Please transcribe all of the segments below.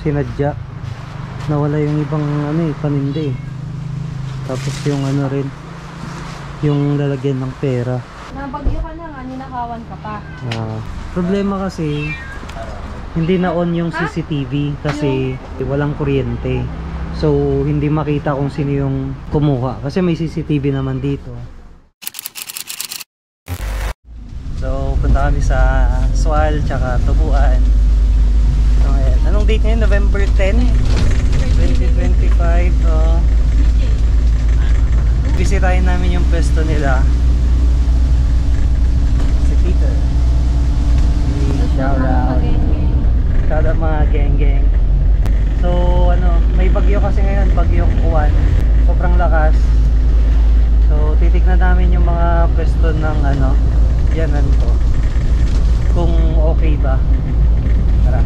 sinadya. Nawala yung ibang ano eh, paninda eh. Tapos yung ano rin, yung lalagyan ng pera. Nabagyo ka na nga, ninakawan ka pa. Problema kasi, hindi na on yung CCTV kasi walang kuryente. So, hindi makita kung sino yung kumuha. Kasi may CCTV naman dito. So, punta kami sa Swal, tsaka Tubuan. So, ayan. Anong date ngayon? November 10, 2025. Bisitahin namin yung pwesto nila. Si Peter. Shout out. Shout out mga geng-geng. So, ano, may bagyo kasi ngayon, bagyong Uwan. Sobrang lakas. So, titignan namin yung mga pwesto ng ano, yanan ko. Kung okay ba. Tara.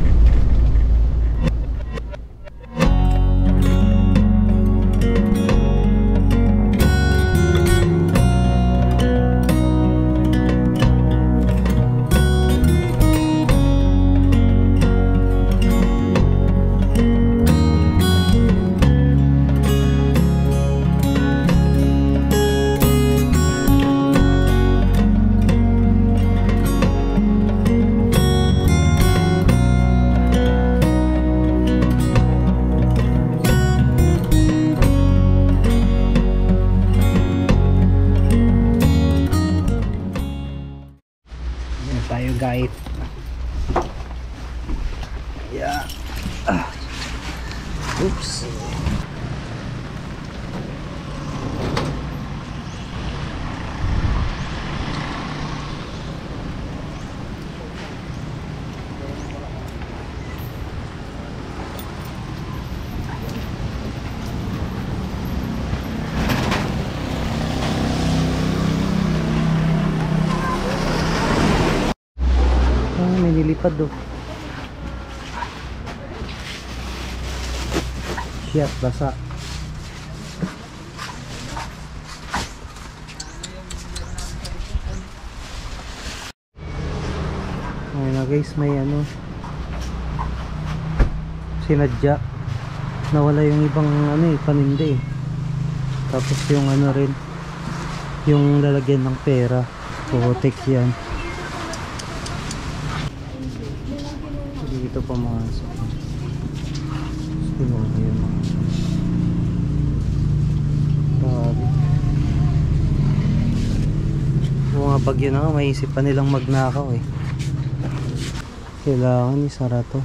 Tayo guys. Yeah. Oops. May nilipad do. Shit, basa. Ayun na guys, may ano, sinadya. Nawala yung ibang ano eh, paninda eh. Tapos yung ano rin, yung lalagyan ng pera. Putik yan. Dito pumasok. Pinuha yung mga grabe. Yung mga bagyo na nga, maisip pa nilang magnakaw eh. Kailangan isara to.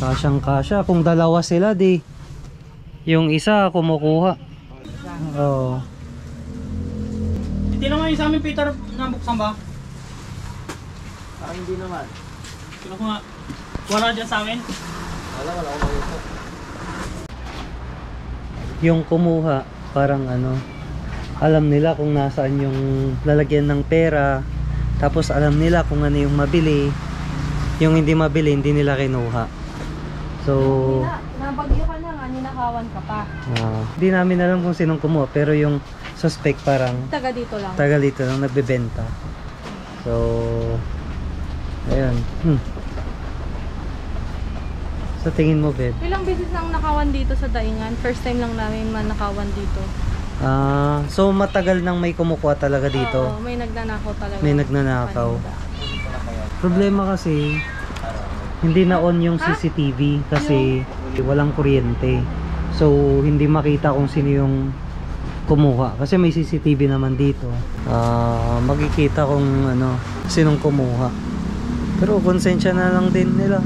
Kasyang kasya. Kung dalawa sila di, yung isa kumukuha. Oo. Hindi naman yung sa amin, Peter, nabuksan ba? Hindi naman. Sino ko nga? Wala dyan sa amin? Wala akong makita. Yung kumuha, parang ano, alam nila kung nasaan yung lalagyan ng pera. Tapos alam nila kung ano yung mabili. Yung hindi mabili, hindi nila kinuha. So, Nabagyo ka na nga, ninakawan ka pa. hindi namin alam kung sinong kumuha. Pero yung suspect parang Taga dito lang. taga dito lang nagbebenta. So, ayun. Sa tingin mo, Beb? Ilang beses nang nakawan dito sa Daingan? First time lang namin manakawan dito. So matagal nang may kumukuha talaga dito. Oo, may nagnanakaw talaga. May nagnanakaw. Problema kasi, hindi na on yung CCTV kasi walang kuryente. So hindi makita kung sino yung kumuha. Kasi may CCTV naman dito. Makikita kung ano, sinong kumuha. Pero konsensya na lang din nila.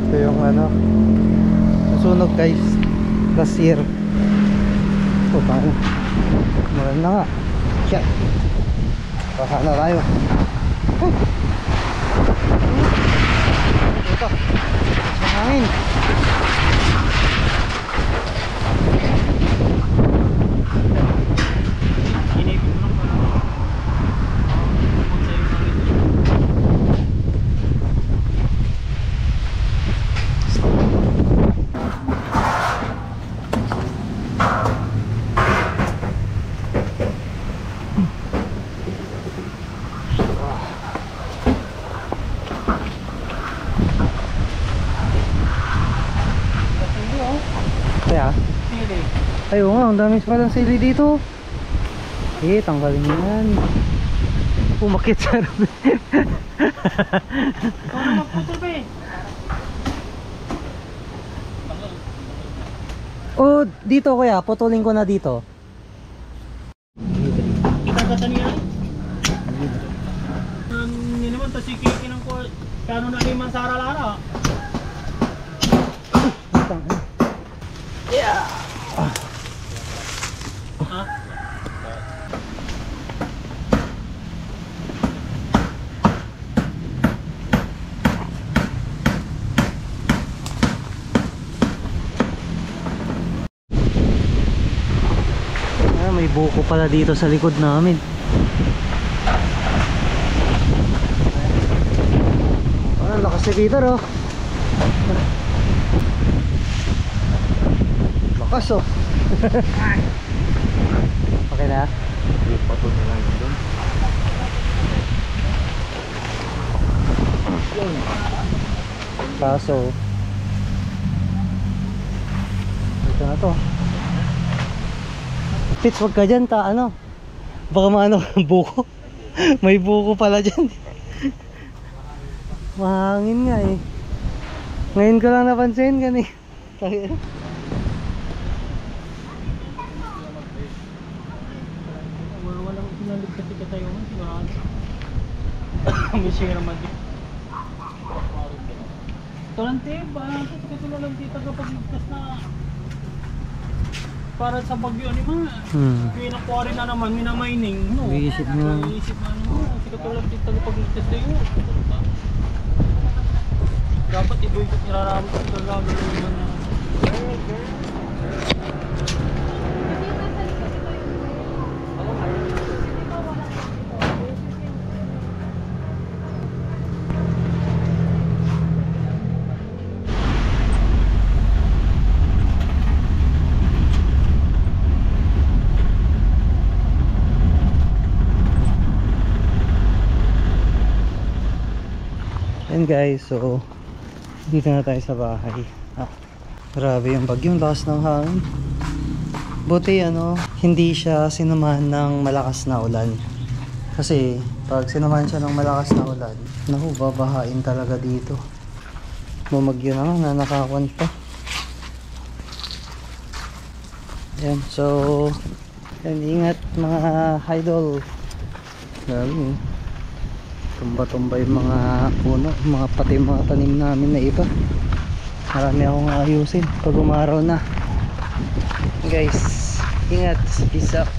Ito yung ano, nasunog guys last year. Ito paano, maral na nga. Shit, baka na tayo. Ito, ang hangin. kuya? Sili. Ay, oo nga, ang dami palang sili dito. Eh, tanggalin mo yan. Umakit sa harap. Ikaw na magputol pa eh. Oh, dito kuya, putulin ko na dito. Itagatan niya. Hindi naman to si Kiki ng kano na liman sa aralara. Yeah. Ha? Ah, may buko pala dito sa likod namin. Ah, lakas ni Peter oh. Lakas oh. Okay na? Ipatol na lang doon. Kaso ito na to. Pits, wag ka dyan, ano? Baka maano ang buko. May buko pala dyan. Mahangin nga eh. Ngayon ko lang napansin kan eh. Walang pinalig kasi tayo man sigurado. May share man din. Tulante, bahala ko sa katulad dito kapag ligtas na para sa bagyo ni mga pinakuha na naman, minamining no? Iisip mo. Iisip na mo, sa katulad dito kapag ligtas tayo dapat iboykot niraramot ang gagawin naman na And guys, so dito na tayo sa bahay. Grabe yung bagyo, yung lakas ng hangin. Buti hindi siya sinamahan ng malakas na ulan. Kasi pag sinamahan siya ng malakas na ulan, naku, babahain talaga dito. Bumagyo na nga, nanakawan pa. Yan, so yan, ingat mga idol. Grabe, tumba-tumba yung mga puno, pati mga tanim namin na iba. Marami akong ayusin pag umaraw na. Guys, ingat, peace out.